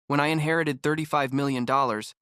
When I inherited $35 million,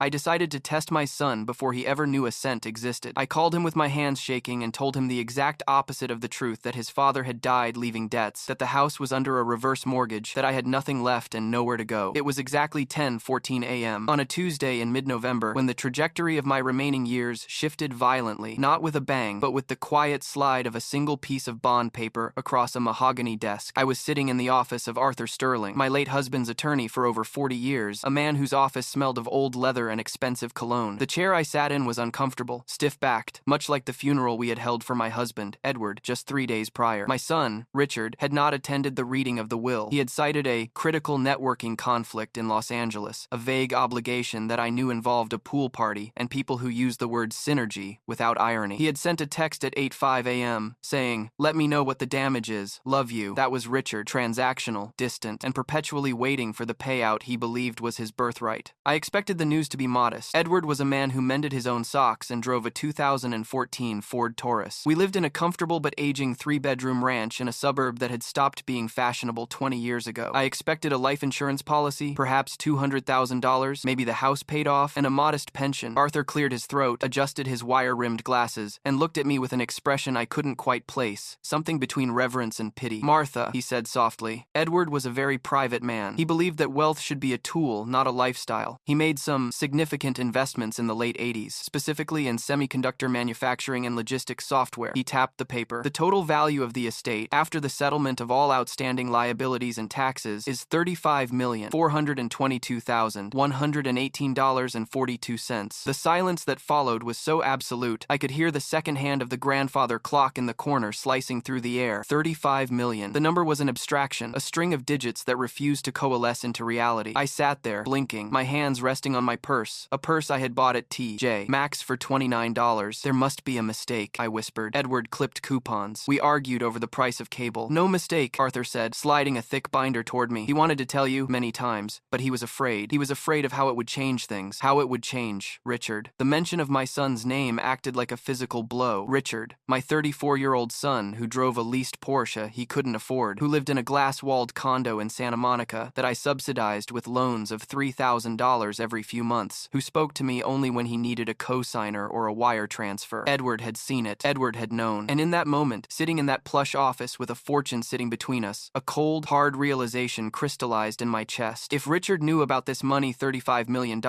I decided to test my son before he ever knew a cent existed. I called him with my hands shaking and told him the exact opposite of the truth, that his father had died leaving debts, that the house was under a reverse mortgage, that I had nothing left and nowhere to go. It was exactly 10:14 a.m. on a Tuesday in mid-November when the trajectory of my remaining years shifted violently, not with a bang, but with the quiet slide of a single piece of bond paper across a mahogany desk. I was sitting in the office of Arthur Sterling, my late husband's attorney for over 40 years, a man whose office smelled of old leather and expensive cologne. The chair I sat in was uncomfortable, stiff-backed, much like the funeral we had held for my husband, Edward, just 3 days prior. My son, Richard, had not attended the reading of the will. He had cited a critical networking conflict in Los Angeles, a vague obligation that I knew involved a pool party and people who used the word synergy without irony. He had sent a text at 8:05 a.m. saying, "Let me know what the damage is. Love you." That was Richard, transactional, distant, and perpetually waiting for the payout he believed was his birthright. I expected the news to be modest. Edward was a man who mended his own socks and drove a 2014 Ford Taurus. We lived in a comfortable but aging 3-bedroom ranch in a suburb that had stopped being fashionable 20 years ago. I expected a life insurance policy, perhaps $200,000, maybe the house paid off, and a modest pension. Arthur cleared his throat, adjusted his wire-rimmed glasses, and looked at me with an expression I couldn't quite place, something between reverence and pity. "Martha," he said softly, "Edward was a very private man. He believed that wealth should be a tool, not a lifestyle. He made some significant investments in the late 80s, specifically in semiconductor manufacturing and logistics software." He tapped the paper. "The total value of the estate, after the settlement of all outstanding liabilities and taxes, is $35,422,118.42. The silence that followed was so absolute, I could hear the second hand of the grandfather clock in the corner slicing through the air. 35 million. The number was an abstraction, a string of digits that refused to coalesce into reality. I sat there, blinking, my hands resting on my purse, a purse I had bought at T.J. Maxx for $29. "There must be a mistake," I whispered. Edward clipped coupons. We argued over the price of cable. "No mistake," Arthur said, sliding a thick binder toward me. "He wanted to tell you many times, but he was afraid. He was afraid of how it would change things. How it would change Richard." The mention of my son's name acted like a physical blow. Richard, my 34-year-old son who drove a leased Porsche he couldn't afford, who lived in a glass-walled condo in Santa Monica that I subsidized with loans of $3,000 every few months, who spoke to me only when he needed a cosigner or a wire transfer. Edward had seen it. Edward had known. And in that moment, sitting in that plush office with a fortune sitting between us, a cold, hard realization crystallized in my chest. If Richard knew about this money, $35 million,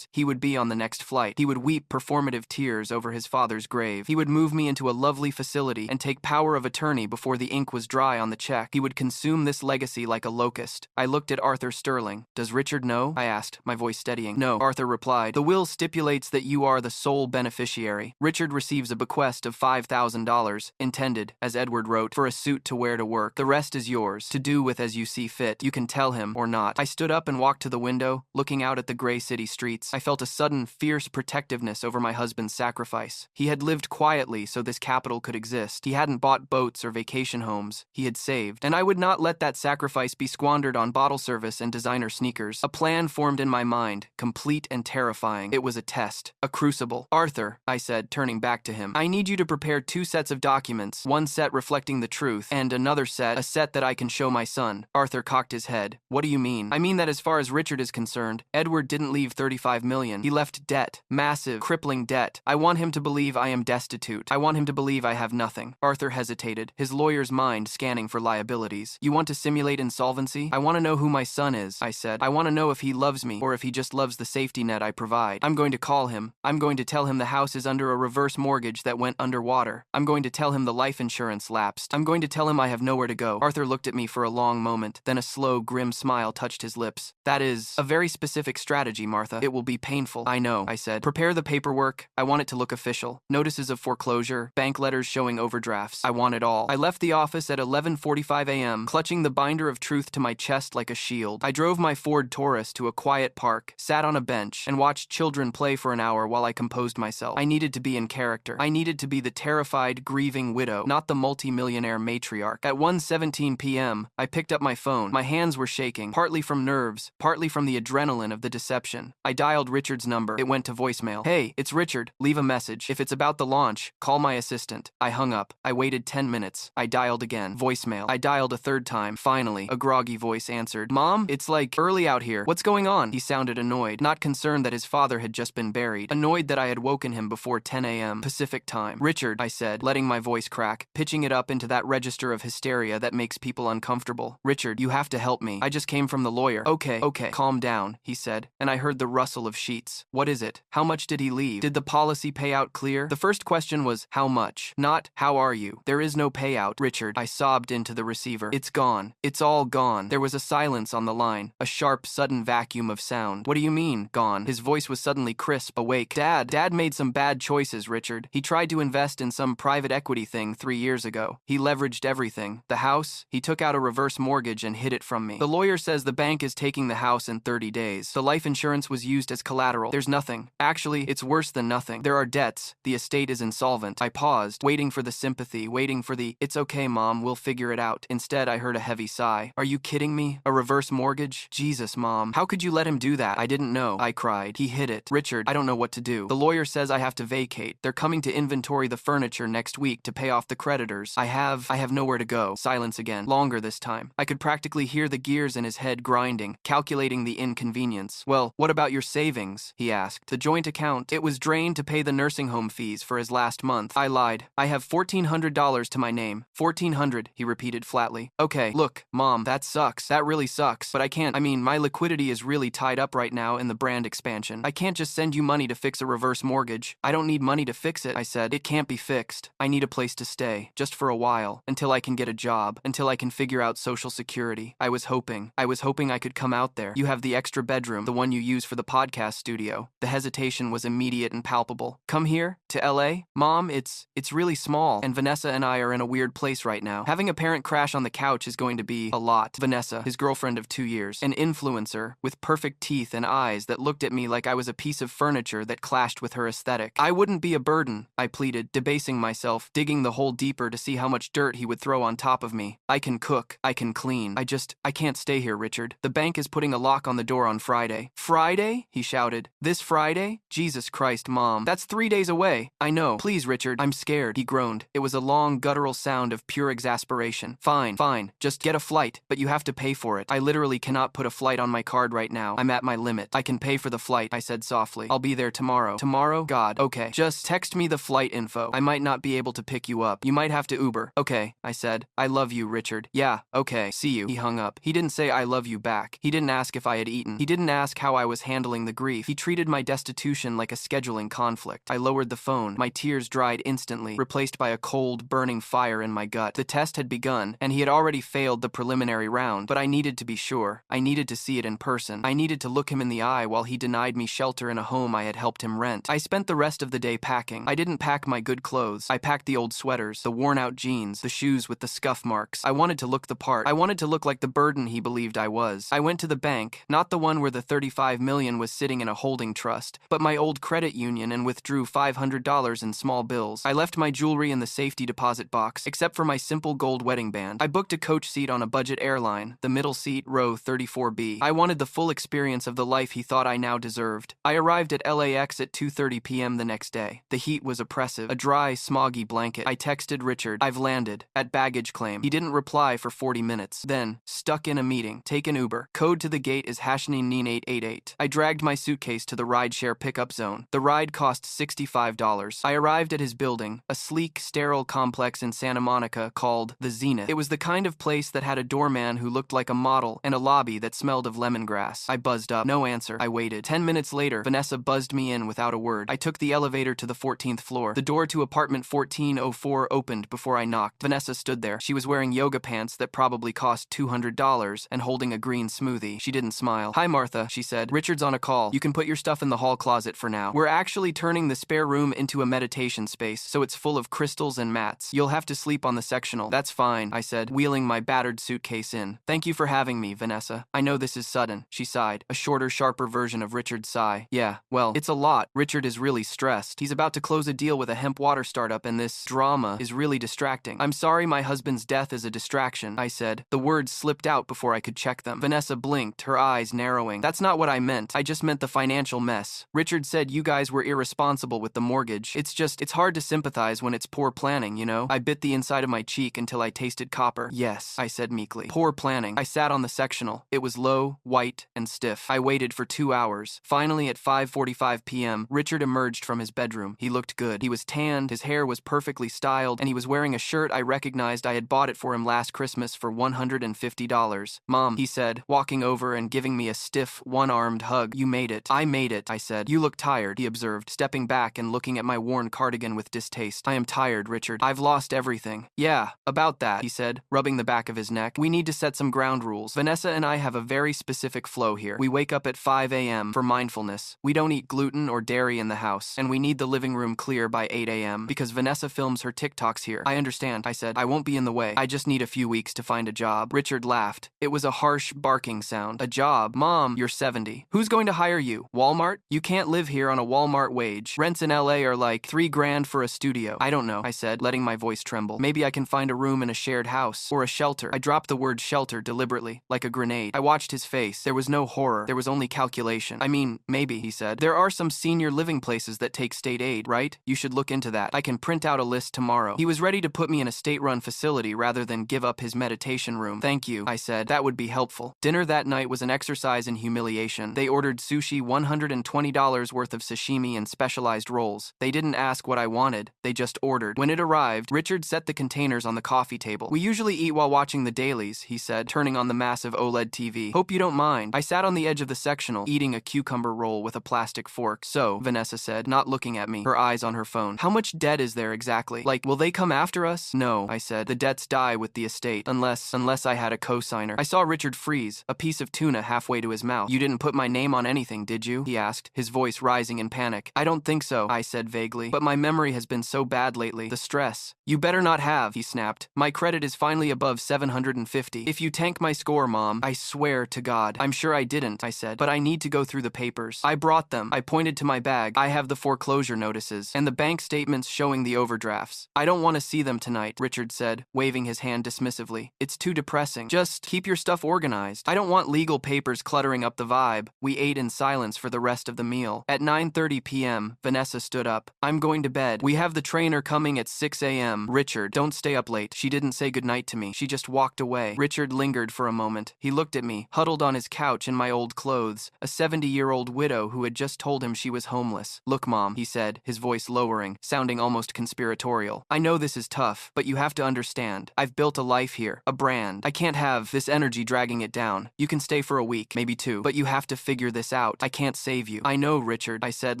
he would be on the next flight. He would weep performative tears over his father's grave. He would move me into a lovely facility and take power of attorney before the ink was dry on the check. He would consume this legacy like a locust. I looked at Arthur Sterling. "Does Richard know?" I asked, my voice steadying. "No," Arthur replied. "The will stipulates that you are the sole beneficiary. Richard receives a bequest of $5,000, intended, as Edward wrote, for a suit to wear to work. The rest is yours, to do with as you see fit. You can tell him or not." I stood up and walked to the window, looking out at the gray city streets. I felt a sudden, fierce protectiveness over my husband's sacrifice. He had lived quietly so this capital could exist. He hadn't bought boats or vacation homes. He had saved. And I would not let that sacrifice be squandered on bottle service and designer sneakers. A plan formed in my mind, complete and terrifying. It was a test, a crucible. "Arthur," I said, turning back to him, "I need you to prepare 2 sets of documents, one set reflecting the truth, and another set, a set that I can show my son." Arthur cocked his head. "What do you mean?" "I mean that as far as Richard is concerned, Edward didn't leave $35 million. He left debt. Massive, crippling debt. I want him to believe I am destitute. I want him to believe I have nothing." Arthur hesitated, his lawyer's mind scanning for liabilities. "You want to simulate insolvency?" "I want to know who my son is," I said. "I want to know if he loves me, or if he just loves the safety net I provide. I'm going to call him. I'm going to tell him the house is under a reverse mortgage that went underwater. I'm going to tell him the life insurance lapsed. I'm going to tell him I have nowhere to go." Arthur looked at me for a long moment, then a slow, grim smile touched his lips. "That is a very specific strategy, Martha. It will be painful." "I know," I said. "Prepare the paperwork. I want it to look official. Notices of foreclosure, bank letters showing overdrafts. I want it all." I left the office at 11:45 a.m., clutching the binder of truth to my chest like a shield. I drove my Ford Taurus to a quiet park, sat on a bench, and watched children play for an hour while I composed myself. I needed to be in character. I needed to be the terrified, grieving widow, not the multi-millionaire matriarch. At 1:17 p.m., I picked up my phone. My hands were shaking, partly from nerves, partly from the adrenaline of the deception. I dialed Richard's number. It went to voicemail. "Hey, it's Richard. Leave a message. If it's about the launch, call my assistant." I hung up. I waited 10 minutes. I dialed again. Voicemail. I dialed a third time. Finally, a groggy voice answered. "Mom, it's like early out here. here. What's going on? He sounded annoyed, not concerned that his father had just been buried, annoyed that I had woken him before 10 a.m. Pacific time. Richard, I said, letting my voice crack, pitching it up into that register of hysteria that makes people uncomfortable. Richard, you have to help me. I just came from the lawyer. Okay, calm down, he said, and I heard the rustle of sheets. What is it? How much did he leave? Did the policy payout clear? The first question was, how much? Not, how are you? There is no payout, Richard. I sobbed into the receiver. It's gone. It's all gone. There was a silence on the line, a sharp, sudden vacuum of sound. What do you mean, gone? His voice was suddenly crisp, awake. Dad made some bad choices, Richard. He tried to invest in some private equity thing 3 years ago. He leveraged everything. The house, he took out a reverse mortgage and hid it from me. The lawyer says the bank is taking the house in 30 days. The life insurance was used as collateral. There's nothing. Actually, it's worse than nothing. There are debts. The estate is insolvent. I paused, waiting for the sympathy, waiting for the, it's okay, Mom, we'll figure it out. Instead, I heard a heavy sigh. Are you kidding me? A reverse mortgage? Jesus, Mom. How could you let him do that? I didn't know. I cried. He hid it. Richard, I don't know what to do. The lawyer says I have to vacate. They're coming to inventory the furniture next week to pay off the creditors. I have nowhere to go. Silence again. Longer this time. I could practically hear the gears in his head grinding, calculating the inconvenience. Well, what about your savings? He asked. The joint account. It was drained to pay the nursing home fees for his last month. I lied. I have $1,400 to my name. $1,400, he repeated flatly. Okay, look, Mom, that sucks. That really sucks. But I can't. My liquidity is really tied up right now in the brand expansion. I can't just send you money to fix a reverse mortgage. I don't need money to fix it, I said. It can't be fixed. I need a place to stay, just for a while, until I can get a job, until I can figure out Social Security. I was hoping I could come out there. You have the extra bedroom, the one you use for the podcast studio. The hesitation was immediate and palpable. Come here? To LA? Mom, it's really small, and Vanessa and I are in a weird place right now. Having a parent crash on the couch is going to be a lot. Vanessa, his girlfriend of 2 years, an influencer with perfect teeth and eyes that looked at me like I was a piece of furniture that clashed with her aesthetic. I wouldn't be a burden, I pleaded, debasing myself, digging the hole deeper to see how much dirt he would throw on top of me. I can cook. I can clean. I can't stay here, Richard. The bank is putting a lock on the door on Friday. Friday? He shouted. This Friday? Jesus Christ, Mom. That's 3 days away. I know. Please, Richard. I'm scared. He groaned. It was a long, guttural sound of pure exasperation. Fine. Just get a flight, but you have to pay for it. I literally cannot put a flight on my card right now. I'm at my limit. I can pay for the flight, I said softly. I'll be there tomorrow. Tomorrow? God. Okay. Just text me the flight info. I might not be able to pick you up. You might have to Uber. Okay, I said. I love you, Richard. Yeah, okay. See you. He hung up. He didn't say I love you back. He didn't ask if I had eaten. He didn't ask how I was handling the grief. He treated my destitution like a scheduling conflict. I lowered the phone. My tears dried instantly, replaced by a cold, burning fire in my gut. The test had begun, and he had already failed the preliminary round, but I needed to be sure. I needed to see it in person. I needed to look him in the eye while he denied me shelter in a home I had helped him rent. I spent the rest of the day packing. I didn't pack my good clothes. I packed the old sweaters, the worn-out jeans, the shoes with the scuff marks. I wanted to look the part. I wanted to look like the burden he believed I was. I went to the bank, not the one where the $35 million was sitting in a holding trust, but my old credit union, and withdrew $500 in small bills. I left my jewelry in the safety deposit box, except for my simple gold wedding band. I booked a coach seat on a budget airline, the middle seat, row 34B. I wanted the full experience of the life he thought I now deserved. I arrived at LAX at 2:30 p.m. the next day. The heat was oppressive, a dry, smoggy blanket. I texted Richard, I've landed, at baggage claim. He didn't reply for 40 minutes. Then, stuck in a meeting, take an Uber. Code to the gate is #98888. I dragged my suitcase to the rideshare pickup zone. The ride cost $65. I arrived at his building, a sleek, sterile complex in Santa Monica called The Zenith. It was the kind of place that had a doorman who looked like a model and a lobby that smelled of lemongrass. I buzzed up. No answer. I waited. 10 minutes later, Vanessa buzzed me in without a word. I took the elevator to the 14th floor. The door to apartment 1404 opened before I knocked. Vanessa stood there. She was wearing yoga pants that probably cost $200 and holding a green smoothie. She didn't smile. Hi, Martha, she said. Richard's on a call. You can put your stuff in the hall closet for now. We're actually turning the spare room into a meditation space, so it's full of crystals and mats. You'll have to sleep on the sectional. That's fine, I said, wheeling my battered suitcase in. Thank you for having me, Vanessa. I know this is sudden, she sighed, a shorter, sharper version of Richard's sigh. Yeah, well, it's a lot. Richard is really stressed. He's about to close a deal with a hemp water startup, and this drama is really distracting. I'm sorry my husband's death is a distraction, I said. The words slipped out before I could check them. Vanessa blinked, her eyes narrowing. That's not what I meant. I just meant the financial mess. Richard said you guys were irresponsible with the mortgage. It's hard to sympathize when it's poor planning, you know? I bit the inside of my cheek until I tasted copper. Yes, I said meekly. Poor planning. I sat on the sectional. It was low, white and stiff. I waited for 2 hours. Finally, at 5:45 p.m., Richard emerged from his bedroom. He looked good. He was tanned, his hair was perfectly styled, and he was wearing a shirt I recognized. I had bought it for him last Christmas for $150. "Mom," he said, walking over and giving me a stiff, one-armed hug. "You made it." "I made it," I said. "You look tired," he observed, stepping back and looking at my worn cardigan with distaste. "I am tired, Richard. I've lost everything." "Yeah, about that," he said, rubbing the back of his neck. "We need to set some ground rules. Vanessa and I have a very specific flow here. We wake up at 5 a.m. for mindfulness. We don't eat gluten or dairy in the house, and we need the living room clear by 8 a.m. because Vanessa films her TikToks here." "I understand," I said. "I won't be in the way. I just need a few weeks to find a job." Richard laughed. It was a harsh, barking sound. "A job? Mom, you're 70. Who's going to hire you? Walmart? You can't live here on a Walmart wage. Rents in LA are like $3,000 for a studio." "I don't know," I said, letting my voice tremble. "Maybe I can find a room in a shared house or a shelter." I dropped the word shelter deliberately, like a grenade. I watched his face. There was no horror. There was only calculation. "I mean, maybe," he said. "There are some senior living places that take state aid, right? You should look into that. I can print out a list tomorrow." He was ready to put me in a state-run facility rather than give up his meditation room. "Thank you," I said. "That would be helpful." Dinner that night was an exercise in humiliation. They ordered sushi, $120 worth of sashimi and specialized rolls. They didn't ask what I wanted. They just ordered. When it arrived, Richard set the containers on the coffee table. "We usually eat while watching the dailies," he said, turning on the massive OLED TV. "Hope you don't mind." I sat on the edge of the sectional, eating a cucumber roll with a plastic fork. "So," Vanessa said, not looking at me, her eyes on her phone, "how much debt is there exactly? Like, will they come after us?" "No," I said. "The debts die with the estate, unless I had a co-signer." I saw Richard freeze, a piece of tuna halfway to his mouth. "You didn't put my name on anything, did you?" he asked, his voice rising in panic. "I don't think so," I said vaguely, "but my memory has been so bad lately. The stress." "You better not have," he snapped. "My credit is finally above 750. If you tank my score, Mom, I swear to God." "I'm sure I didn't," I said, "but I need to go through the papers." I brought them. I pointed to my bag. "I have the foreclosure notices and the bank statements showing the overdrafts." "I don't want to see them tonight," Richard said, waving his hand dismissively. "It's too depressing. Just keep your stuff organized. I don't want legal papers cluttering up the vibe." We ate in silence for the rest of the meal. At 9:30 p.m., Vanessa stood up. "I'm going to bed. We have the trainer coming at 6 a.m. Richard, don't stay up late." She didn't say goodnight to me. She just walked away. Richard lingered for a moment. He looked at me, huddled on his couch in my old clothes, a 70-year-old widow who had just told him she was homeless. "Look, Mom," he said, his voice lowering, sounding almost conspiratorial. "I know this is tough, but you have to understand. I've built a life here, a brand. I can't have this energy dragging it down. You can stay for a week, maybe 2, but you have to figure this out. I can't save you." "I know, Richard," I said,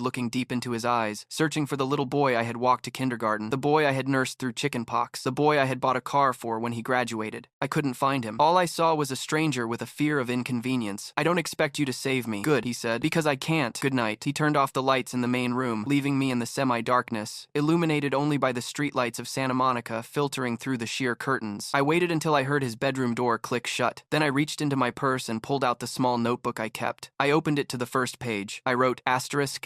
looking deep into his eyes, searching for the little boy I had walked to kindergarten, the boy I had nursed through chickenpox, the boy I had bought a car for when he graduated. I couldn't find him. All I saw was a stranger with a fear of inconvenience. "I don't expect you to save me." "Good," he said, "because I can't. Good night." He turned off the lights in the main room, leaving me in the semi-darkness, illuminated only by the streetlights of Santa Monica filtering through the sheer curtains. I waited until I heard his bedroom door click shut. Then I reached into my purse and pulled out the small notebook I kept. I opened it to the first page. I wrote,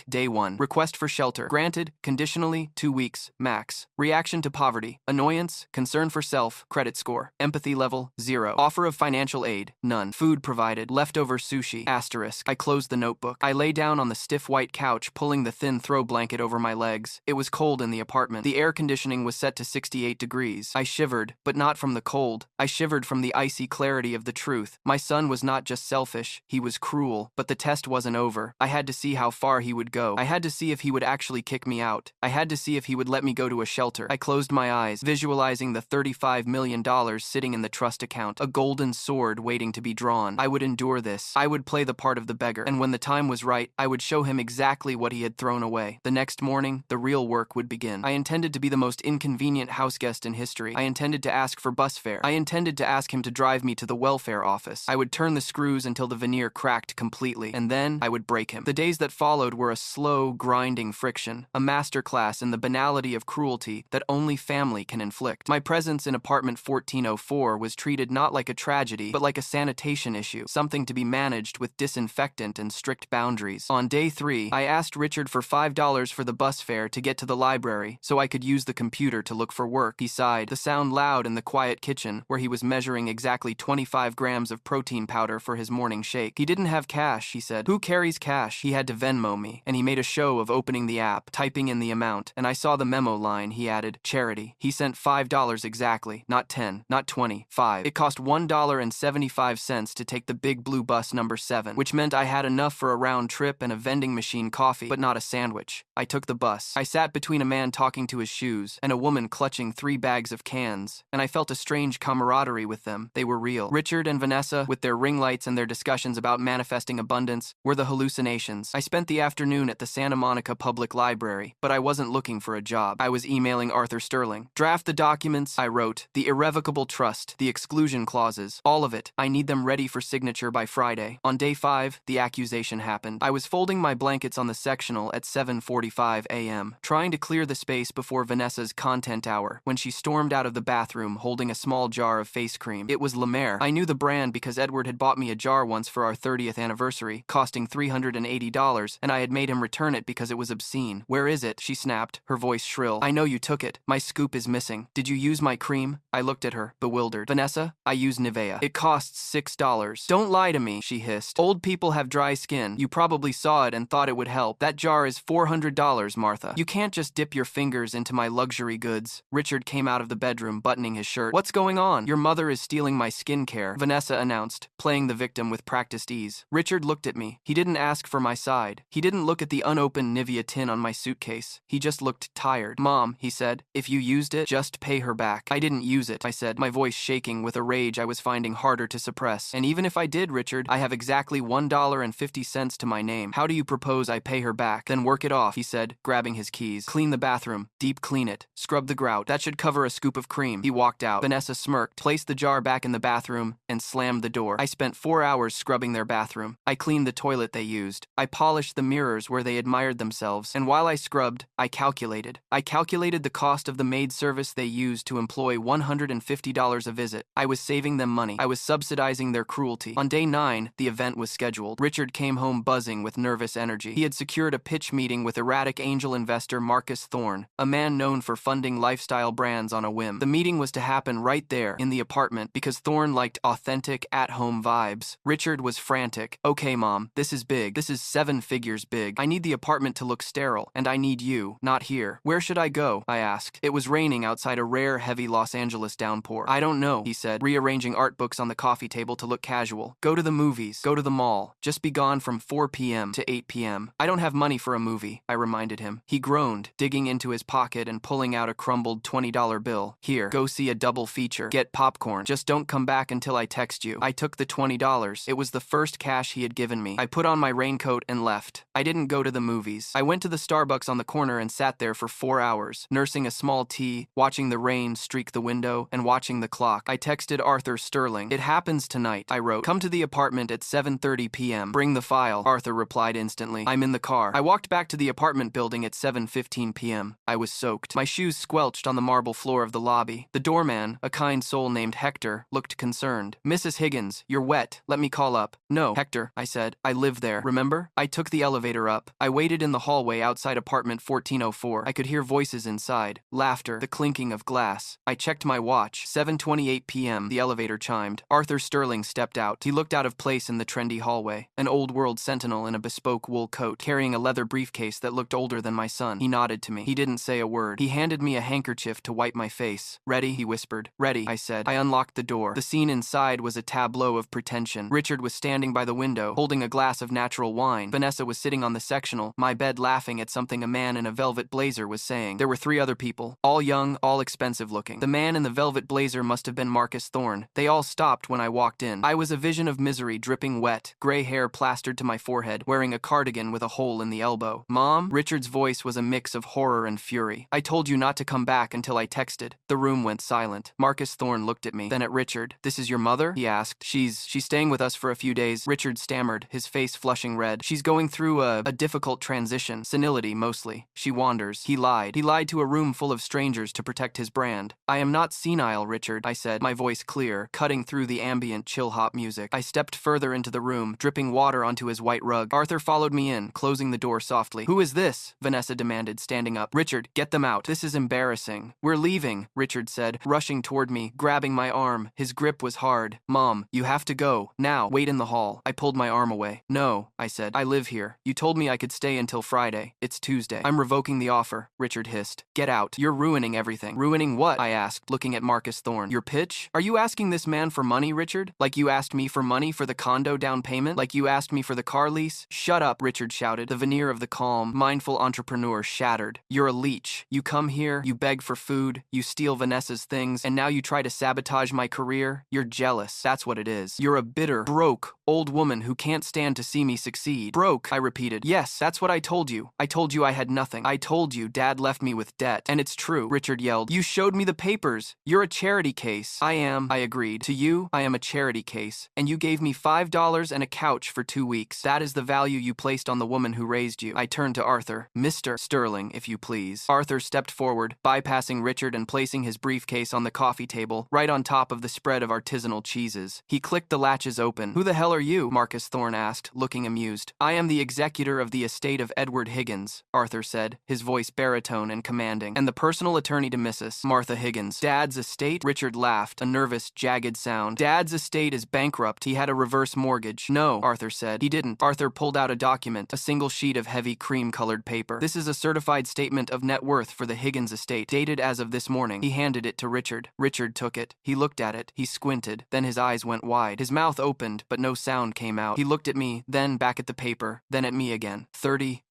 Day 1. Request for shelter. Granted, conditionally, 2 weeks, max. Reaction to poverty. Annoyance, concern for self, credit score. Empathy level, 0. Offer of financial aid, none. Food provided, leftover sushi, *. I closed the notebook. I lay down on the stiff white couch, pulling the thin throw blanket over my legs. It was cold in the apartment. The air conditioning was set to 68 degrees. I shivered, but not from the cold. I shivered from the icy clarity of the truth. My son was not just selfish, he was cruel, but the test wasn't over. I had to see how far he would go. I had to see if he would actually kick me out. I had to see if he would let me go to a shelter. I closed my eyes, visualizing the $35 million sitting in the trust account, a golden sword waiting to be drawn. I would endure this. I would play the part of the beggar, and when the time was right, I would show him exactly what he had thrown away. The next morning, the real work would begin. I intended to be the most inconvenient houseguest in history. I intended to ask for bus fare. I intended to ask him to drive me to the welfare office. I would turn the screws until the veneer cracked completely, and then I would break him. The days that followed were a slow, grinding friction, a masterclass in the banality of cruelty that only family can inflict. My presence in apartment 1404 was treated not like a tragedy, but like a sanitation issue, something to be managed with disinfectant and strict boundaries. On day 3, I asked Richard for $5 for the bus fare to get to the library so I could use the computer to look for work. He sighed, the sound loud in the quiet kitchen where he was measuring exactly 25 grams of protein powder for his morning shake. He didn't have cash, he said. Who carries cash? He had to Venmo me, and he made a show of opening the app, typing in the amount, and I saw the memo line. He added, charity. already. He sent $5 exactly, not 10, not 20, 5. It cost $1.75 to take the big blue bus number 7, which meant I had enough for a round trip and a vending machine coffee, but not a sandwich. I took the bus. I sat between a man talking to his shoes and a woman clutching 3 bags of cans, and I felt a strange camaraderie with them. They were real. Richard and Vanessa, with their ring lights and their discussions about manifesting abundance, were the hallucinations. I spent the afternoon at the Santa Monica Public Library, but I wasn't looking for a job. I was emailing Arthur Sterling. Draft the documents, I wrote. The irrevocable trust, the exclusion clauses, all of it. I need them ready for signature by Friday. On day 5, the accusation happened. I was folding my blankets on the sectional at 7:45 a.m., trying to clear the space before Vanessa's content hour, when she stormed out of the bathroom holding a small jar of face cream. It was La Mer. I knew the brand because Edward had bought me a jar once for our 30th anniversary, costing $380, and I had made him return it because it was obscene. Where is it? She snapped, her voice shrill. I know you took it. My scoop is missing. Did you use my cream? I looked at her, bewildered. Vanessa, I use Nivea. It costs $6. Don't lie to me, she hissed. Old people have dry skin. You probably saw it and thought it would help. That jar is $400, Martha. You can't just dip your fingers into my luxury goods. Richard came out of the bedroom, buttoning his shirt. What's going on? Your mother is stealing my skincare, Vanessa announced, playing the victim with practiced ease. Richard looked at me. He didn't ask for my side. He didn't look at the unopened Nivea tin on my suitcase. He just looked tired. Mom, he said, if you used it, just pay her back. I didn't use it, I said, my voice shaking with a rage I was finding harder to suppress. And even if I did, Richard, I have exactly $1.50 to my name. How do you propose I pay her back? Then work it off, he said, grabbing his keys. Clean the bathroom. Deep clean it. Scrub the grout. That should cover a scoop of cream. He walked out. Vanessa smirked, placed the jar back in the bathroom, and slammed the door. I spent 4 hours scrubbing their bathroom. I cleaned the toilet they used. I polished the mirrors where they admired themselves. And while I scrubbed, I calculated. I calculated the cost of the maid service they used to employ $150 a visit. I was saving them money. I was subsidizing their cruelty. On day 9, the event was scheduled. Richard came home buzzing with nervous energy. He had secured a pitch meeting with erratic angel investor Marcus Thorne, a man known for funding lifestyle brands on a whim. The meeting was to happen right there, in the apartment, because Thorne liked authentic, at-home vibes. Richard was frantic. Okay, Mom, this is big. This is 7 figures big. I need the apartment to look sterile, and I need you, not here. Where should I go? I asked. It was raining outside a rare, heavy Los Angeles downpour. I don't know, he said, rearranging art books on the coffee table to look casual. Go to the movies. Go to the mall. Just be gone from 4 p.m. to 8 p.m. I don't have money for a movie, I reminded him. He groaned, digging into his pocket and pulling out a crumbled $20 bill. Here, go see a double feature. Get popcorn. Just don't come back until I text you. I took the $20. It was the first cash he had given me. I put on my raincoat and left. I didn't go to the movies. I went to the Starbucks on the corner and sat there for 4 hours, nursing a small tea, watching the rain streak the window, and watching the clock. I texted Arthur Sterling. It happens tonight, I wrote. Come to the apartment at 7:30 p.m. Bring the file. Arthur replied instantly. I'm in the car. I walked back to the apartment building at 7:15 p.m. I was soaked. My shoes squelched on the marble floor of the lobby. The doorman, a kind soul named Hector, looked concerned. Mrs. Higgins, you're wet. Let me call up. No, Hector, I said. I live there, remember? I took the elevator up. I waited in the hallway outside apartment 1404. I could hear voices inside. Laughter, the clinking of glass. I checked my watch. 7:28 p.m. The elevator chimed. Arthur Sterling stepped out. He looked out of place in the trendy hallway. An old-world sentinel in a bespoke wool coat, carrying a leather briefcase that looked older than my son. He nodded to me. He didn't say a word. He handed me a handkerchief to wipe my face. Ready? He whispered. Ready, I said. I unlocked the door. The scene inside was a tableau of pretension. Richard was standing by the window, holding a glass of natural wine. Vanessa was sitting on the sectional, my bed, laughing at something a man in a velvet blazer was saying. There were 3 other people, all young, all expensive looking. The man in the velvet blazer must have been Marcus Thorne. They all stopped when I walked in. I was a vision of misery, dripping wet, gray hair plastered to my forehead, wearing a cardigan with a hole in the elbow. Mom? Richard's voice was a mix of horror and fury. I told you not to come back until I texted. The room went silent. Marcus Thorne looked at me, then at Richard. This is your mother? He asked. She's staying with us for a few days. Richard stammered, his face flushing red. She's going through a difficult transition. Senility, mostly. She wanders. He lied. He lied to a room full of strangers to protect his brand. I am not senile, Richard, I said, my voice clear, cutting through the ambient chill-hop music. I stepped further into the room, dripping water onto his white rug. Arthur followed me in, closing the door softly. Who is this? Vanessa demanded, standing up. Richard, get them out. This is embarrassing. We're leaving, Richard said, rushing toward me, grabbing my arm. His grip was hard. Mom, you have to go. Now, wait in the hall. I pulled my arm away. No, I said. I live here. You told me I could stay until Friday. It's Tuesday. I'm revoking the offer, Richard hissed. Get out. You're ruining ruining everything. Ruining what? I asked, looking at Marcus Thorne. Your pitch? Are you asking this man for money, Richard? Like you asked me for money for the condo down payment? Like you asked me for the car lease? Shut up, Richard shouted. The veneer of the calm, mindful entrepreneur shattered. You're a leech. You come here, you beg for food, you steal Vanessa's things, and now you try to sabotage my career? You're jealous. That's what it is. You're a bitter, broke, old woman who can't stand to see me succeed. Broke, I repeated. Yes, that's what I told you. I told you I had nothing. I told you Dad left me with debt. And it's true, Richard yelled. You showed me the papers. You're a charity case. I am, I agreed. To you, I am a charity case. And you gave me $5 and a couch for 2 weeks. That is the value you placed on the woman who raised you. I turned to Arthur. Mr. Sterling, if you please. Arthur stepped forward, bypassing Richard and placing his briefcase on the coffee table, right on top of the spread of artisanal cheeses. He clicked the latches open. Who the hell are you? Marcus Thorne asked, looking amused. I am the executor of the estate of Edward Higgins, Arthur said, his voice baritone and commanding, and the personal attorney to Mrs. Martha Higgins. Dad's estate? Richard laughed, a nervous, jagged sound. Dad's estate is bankrupt. He had a reverse mortgage. No, Arthur said. He didn't. Arthur pulled out a document, a single sheet of heavy cream-colored paper. This is a certified statement of net worth for the Higgins estate, dated as of this morning. He handed it to Richard. Richard took it. He looked at it. He squinted. Then his eyes went wide. His mouth opened, but no sound came out. He looked at me, then back at the paper, then at me again.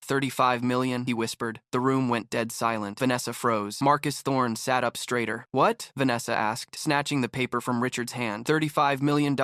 35 million, he whispered. The room went dead silent. Vanessa froze. Marcus Thorne sat up straighter. What? Vanessa asked, snatching the paper from Richard's hand. $35 million?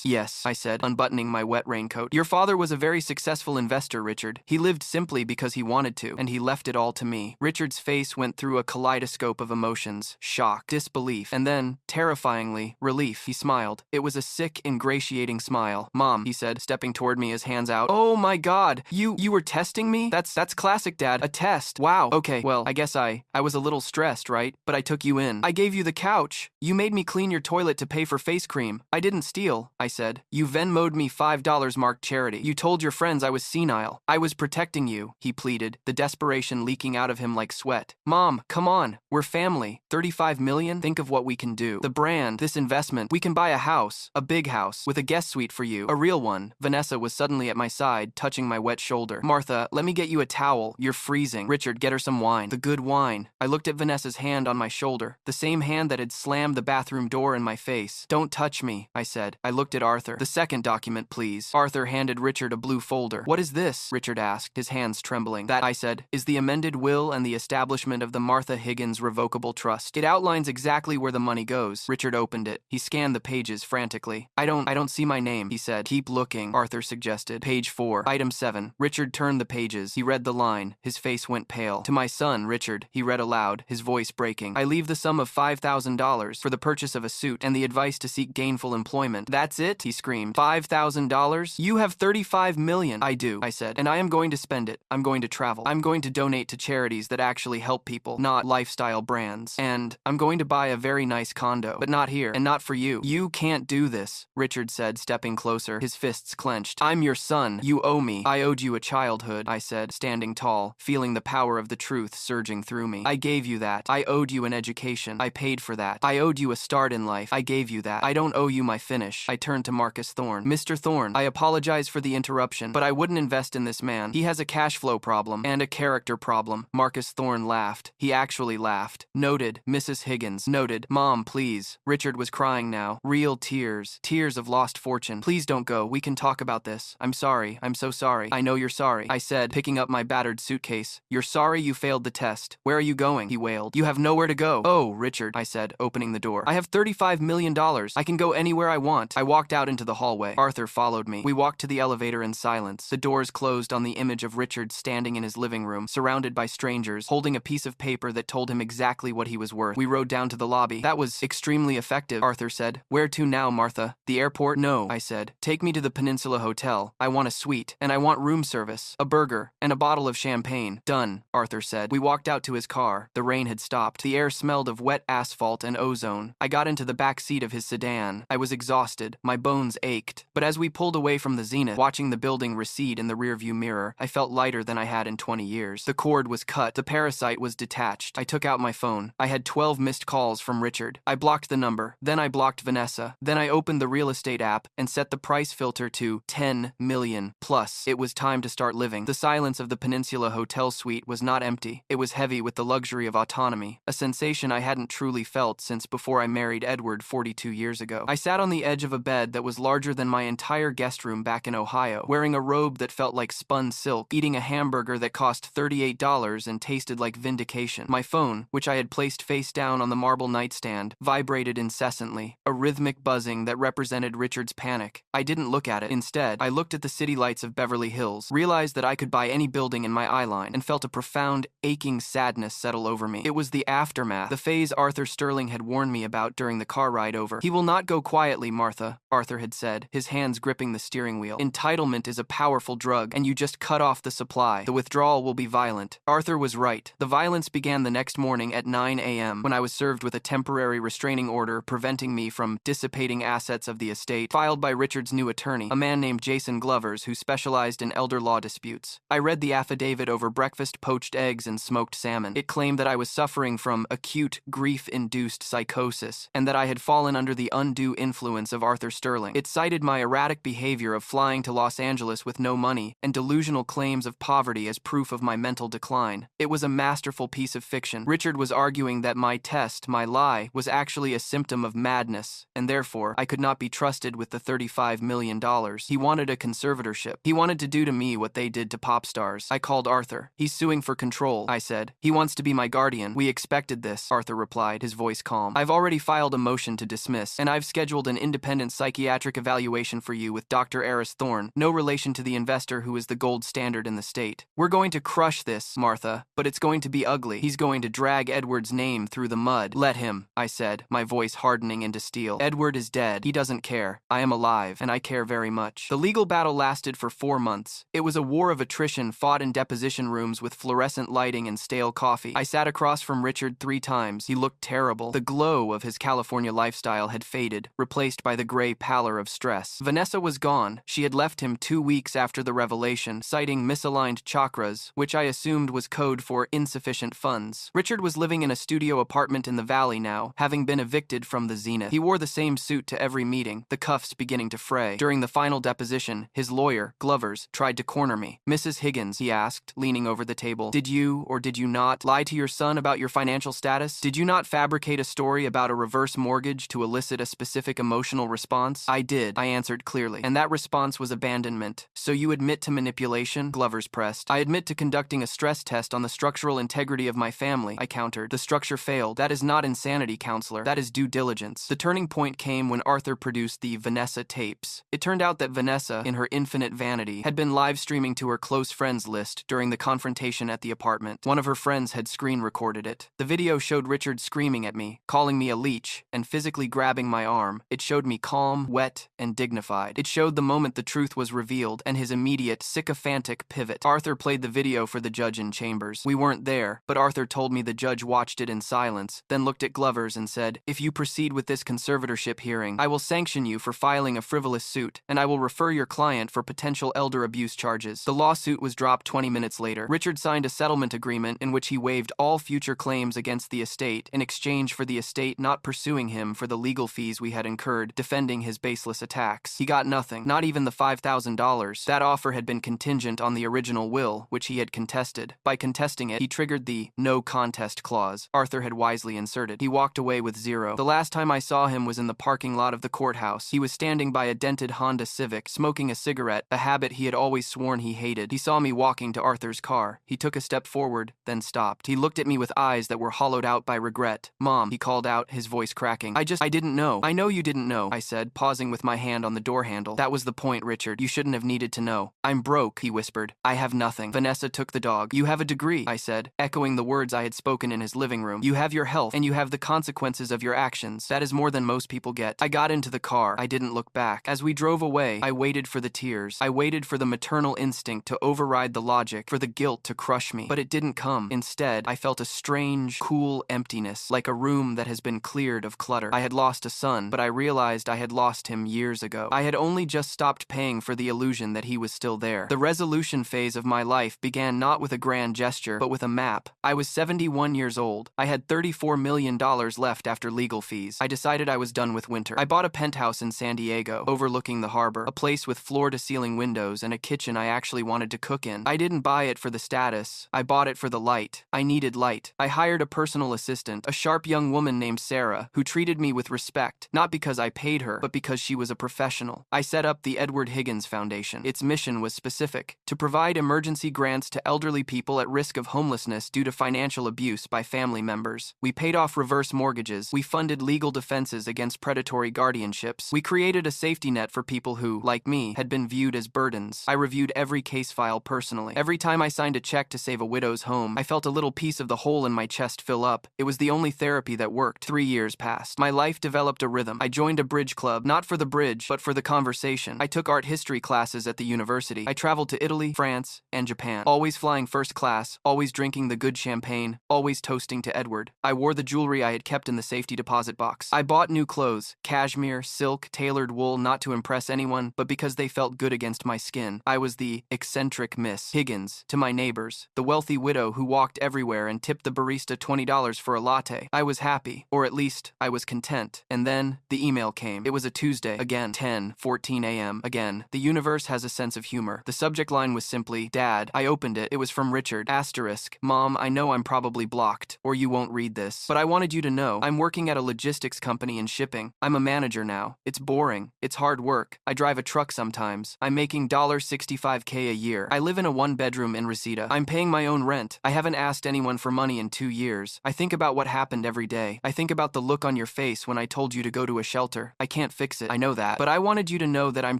Yes, I said, unbuttoning my wet raincoat. Your father was a very successful investor, Richard. He lived simply because he wanted to, and he left it all to me. Richard's face went through a kaleidoscope of emotions. Shock, disbelief, and then, terrifyingly, relief. He smiled. It was a sick, ingratiating smile. Mom, he said, stepping toward me, his hands out. Oh my God, you were testing me? That's classic, Dad. A test. Wow. Okay, well, I guess I was a little stressed, right? But I took you in. I gave you the couch. You made me clean your toilet to pay for face cream. I didn't steal, I said. You Venmo'd me $5 marked charity. You told your friends I was senile. I was protecting you, he pleaded, the desperation leaking out of him like sweat. Mom, come on. We're family. 35 million? Think of what we can do. The brand, this investment. We can buy a house, a big house, with a guest suite for you. A real one. Vanessa was suddenly at my side, touching my wet shoulder. Martha, let me get you a towel. You're freezing. Richard, get her some wine. The good wine. I looked at Vanessa's hand on my shoulder, the same hand that had slammed the bathroom door in my face. Don't touch me, I said. I looked at Arthur. The second document, please. Arthur handed Richard a blue folder. What is this? Richard asked, his hands trembling. That, I said, is the amended will and the establishment of the Martha Higgins Revocable Trust. It outlines exactly where the money goes. Richard opened it. He scanned the pages frantically. I don't see my name, he said. Keep looking, Arthur suggested. Page 4. Item 7. Richard turned the pages. He read the line. His face went pale. To my son, Richard, he read aloud, his voice breaking. I leave the sum of $5,000 for the purchase of a suit and the advice to seek gainful employment. That's it? He screamed. $5,000? You have 35 million. I do, I said, and I am going to spend it. I'm going to travel. I'm going to donate to charities that actually help people, not lifestyle brands. And I'm going to buy a very nice condo, but not here, and not for you. You can't do this, Richard said, stepping closer, his fists clenched. I'm your son. You owe me. I owed you a childhood, I said, standing tall, feeling the power of the truth surging through me. I gave you that. I owed you an education. I paid for that. I owed you a start in life. I gave you that. I don't owe you my finish. I turned to Marcus Thorne. Mr. Thorne, I apologize for the interruption, but I wouldn't invest in this man. He has a cash flow problem and a character problem. Marcus Thorne laughed. He actually laughed. Noted, Mrs. Higgins. Noted. Mom, please. Richard was crying now. Real tears. Tears of lost fortune. Please don't go. We can talk about this. I'm sorry. I'm so sorry. I know you're sorry, I said, picking up my battered suitcase. You're sorry you failed the test. Where are you going? He wailed. You have nowhere to go. Oh, Richard, I said, opening the door. I have $35 million. I can go anywhere I want. I walked out into the hallway. Arthur followed me. We walked to the elevator in silence. The doors closed on the image of Richard standing in his living room, surrounded by strangers, holding a piece of paper that told him exactly what he was worth. We rode down to the lobby. That was extremely effective, Arthur said. Where to now, Martha? The airport? No, I said. Take me to the Peninsula Hotel. I want a suite, and I want room service, a burger, and a bottle of champagne. Done, Arthur said. We walked out to his car. The rain had stopped. The air smelled of wet asphalt and ozone. I got into the back seat of his sedan. I was exhausted. My bones ached. But as we pulled away from the zenith, watching the building recede in the rearview mirror, I felt lighter than I had in 20 years. The cord was cut. The parasite was detached. I took out my phone. I had 12 missed calls from Richard. I blocked the number. Then I blocked Vanessa. Then I opened the real estate app and set the price price filter to 10 million plus. It was time to start living. The silence of the Peninsula Hotel suite was not empty. It was heavy with the luxury of autonomy, a sensation I hadn't truly felt since before I married Edward 42 years ago. I sat on the edge of a bed that was larger than my entire guest room back in Ohio, wearing a robe that felt like spun silk, eating a hamburger that cost $38 and tasted like vindication. My phone, which I had placed face down on the marble nightstand, vibrated incessantly, a rhythmic buzzing that represented Richard's panic. I didn't look at it. Instead, I looked at the city lights of Beverly Hills, realized that I could buy any building in my eye line, and felt a profound, aching sadness settle over me. It was the aftermath, the phase Arthur Sterling had warned me about during the car ride over. "He will not go quietly, Martha," Arthur had said, his hands gripping the steering wheel. "Entitlement is a powerful drug, and you just cut off the supply. The withdrawal will be violent." Arthur was right. The violence began the next morning at 9 a.m. when I was served with a temporary restraining order preventing me from dissipating assets of the estate, filed by Richard's new attorney, a man named Jason Glovers, who specialized in elder law disputes. I read the affidavit over breakfast, poached eggs, and smoked salmon. It claimed that I was suffering from acute, grief-induced psychosis, and that I had fallen under the undue influence of Arthur Sterling. It cited my erratic behavior of flying to Los Angeles with no money and delusional claims of poverty as proof of my mental decline. It was a masterful piece of fiction. Richard was arguing that my test, my lie, was actually a symptom of madness, and therefore I could not be trusted with the $35 million. He wanted a conservatorship. He wanted to do to me what they did to pop stars. I called Arthur. "He's suing for control," I said. "He wants to be my guardian." "We expected this," Arthur replied, his voice calm. "I've already filed a motion to dismiss, and I've scheduled an independent psychiatric evaluation for you with Dr. Eris Thorne, no relation to the investor who is the gold standard in the state. We're going to crush this, Martha, but it's going to be ugly. He's going to drag Edward's name through the mud." "Let him," I said, my voice hardening into steel. "Edward is dead. He doesn't care. I am alive, and I care very much." The legal battle lasted for 4 months. It was a war of attrition fought in deposition rooms with fluorescent lighting and stale coffee. I sat across from Richard 3 times. He looked terrible. The glow of his California lifestyle had faded, replaced by the gray pallor of stress. Vanessa was gone. She had left him 2 weeks after the revelation, citing misaligned chakras, which I assumed was code for insufficient funds. Richard was living in a studio apartment in the valley now, having been evicted from the Zenith. He wore the same suit to every meeting, the cuffs beginning to fray. During the final deposition, his lawyer, Glovers, tried to corner me. "Mrs. Higgins," he asked, leaning over the table, "did you, or did you not, lie to your son about your financial status? Did you not fabricate a story about a reverse mortgage to elicit a specific emotional response?" "I did," I answered clearly. "And that response was abandonment. So you admit to manipulation?" Glovers pressed. "I admit to conducting a stress test on the structural integrity of my family," I countered. "The structure failed. That is not insanity, counselor. That is due diligence." The turning point came when Arthur produced the Vanessa tapes. It turned out that Vanessa, in her infinite vanity, had been live streaming to her close friends list during the confrontation at the apartment. One of her friends had screen recorded it. The video showed Richard screaming at me, calling me a leech, and physically grabbing my arm. It showed me calm, wet, and dignified. It showed the moment the truth was revealed and his immediate, sycophantic pivot. Arthur played the video for the judge in chambers. We weren't there, but Arthur told me the judge watched it in silence, then looked at Glovers and said, "If you proceed with this conservatorship hearing, I will sanction you for filing a frivolous suit, and I will refer your client for potential elder abuse charges." The lawsuit was dropped 20 minutes later. Richard signed a settlement agreement in which he waived all future claims against the estate in exchange for the estate not pursuing him for the legal fees we had incurred defending his baseless attacks. He got nothing, not even the $5,000. That offer had been contingent on the original will, which he had contested. By contesting it, he triggered the no contest clause Arthur had wisely inserted. He walked away with zero. The last time I saw him was in the parking lot of the courthouse. He was standing by a dented Honda Civic, smoking a cigarette, a habit he had always sworn he hated. He saw me walking to Arthur's car. He took a step forward, then stopped. He looked at me with eyes that were hollowed out by regret. "Mom," he called out, his voice cracking. I didn't know." "I know you didn't know," I said, pausing with my hand on the door handle. "That was the point, Richard. You shouldn't have needed to know." "I'm broke," he whispered. "I have nothing." Vanessa took the dog. "You have a degree," I said, echoing the words I had spoken in his living room. "You have your health, and you have the consequences of your actions. That is more than most people get." I got into the car. I didn't look back. As we drove away, I waited for the tears. I waited for the maternal instinct to override the logic, for the guilt to crush me. But it didn't come. Instead, I felt a strange, cool emptiness, like a room that has been cleared of clutter. I had lost a son, but I realized I had lost him years ago. I had only just stopped paying for the illusion that he was still there. The resolution phase of my life began not with a grand gesture, but with a map. I was 71 years old. I had $34 million left after legal fees. I decided I was done with winter. I bought a penthouse in San Diego, over overlooking the harbor, a place with floor-to-ceiling windows and a kitchen I actually wanted to cook in. I didn't buy it for the status. I bought it for the light. I needed light. I hired a personal assistant, a sharp young woman named Sarah, who treated me with respect, not because I paid her, but because she was a professional. I set up the Edward Higgins Foundation. Its mission was specific: to provide emergency grants to elderly people at risk of homelessness due to financial abuse by family members. We paid off reverse mortgages. We funded legal defenses against predatory guardianships. We created a safety net for people who, like me, had been viewed as burdens. I reviewed every case file personally. Every time I signed a check to save a widow's home, I felt a little piece of the hole in my chest fill up. It was the only therapy that worked. 3 years passed. My life developed a rhythm. I joined a bridge club, not for the bridge, but for the conversation. I took art history classes at the university. I traveled to Italy, France, and Japan, always flying first class, always drinking the good champagne, always toasting to Edward. I wore the jewelry I had kept in the safety deposit box. I bought new clothes, cashmere, silk, tailored wool, not to impress anyone, but because they felt good against my skin. I was the eccentric Miss Higgins to my neighbors, the wealthy widow who walked everywhere and tipped the barista $20 for a latte. I was happy, or at least I was content. And then the email came. It was a Tuesday, again, 10:14 a.m. Again, the universe has a sense of humor. The subject line was simply, Dad. I opened it. It was from Richard. Asterisk. Mom, I know I'm probably blocked, or you won't read this, but I wanted you to know I'm working at a logistics company in shipping. I'm a manager now. It's boring. It's hard work. I drive a truck sometimes. I'm making $65K a year. I live in a one-bedroom in Reseda. I'm paying my own rent. I haven't asked anyone for money in 2 years. I think about what happened every day. I think about the look on your face when I told you to go to a shelter. I can't fix it. I know that. But I wanted you to know that I'm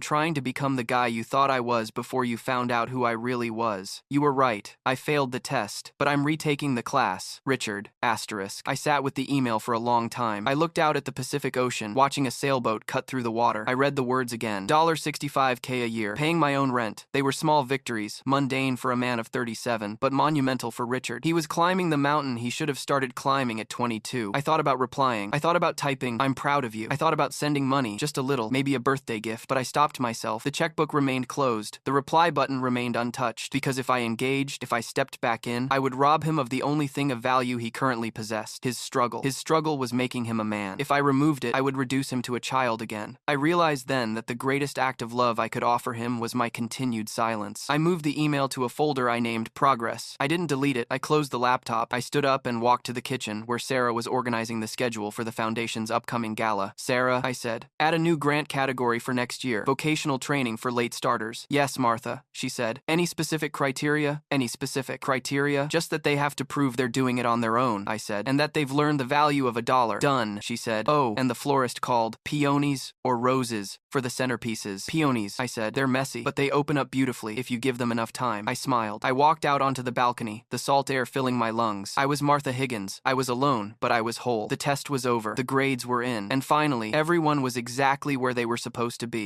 trying to become the guy you thought I was before you found out who I really was. You were right. I failed the test, but I'm retaking the class. Richard. Asterisk. I sat with the email for a long time. I looked out at the Pacific Ocean, watching a sailboat cut through the water. I read the words again. $65K a year. Paying my own rent. They were small victories, mundane for a man of 37, but monumental for Richard. He was climbing the mountain he should have started climbing at 22. I thought about replying. I thought about typing, I'm proud of you. I thought about sending money, just a little, maybe a birthday gift, but I stopped myself. The checkbook remained closed. The reply button remained untouched, because if I engaged, if I stepped back in, I would rob him of the only thing of value he currently possessed, his struggle. His struggle was making him a man. If I removed it, I would reduce him to a child again. I realized then that the greatest act of love I could offer him was my continued silence. I moved the email to a folder I named Progress. I didn't delete it. I closed the laptop. I stood up and walked to the kitchen, where Sarah was organizing the schedule for the foundation's upcoming gala. Sarah, I said, add a new grant category for next year. Vocational training for late starters. Yes, Martha, she said. Any specific criteria? Any specific criteria? Just that they have to prove they're doing it on their own, I said, and that they've learned the value of $1. Done, she said. Oh, and the florist called peonies or roses for the centerpieces. Peonies, I said. They're messy, but they open up beautifully if you give them enough time. I smiled. I walked out onto the balcony, the salt air filling my lungs. I was Martha Higgins. I was alone, but I was whole. The test was over. The grades were in. And finally, everyone was exactly where they were supposed to be.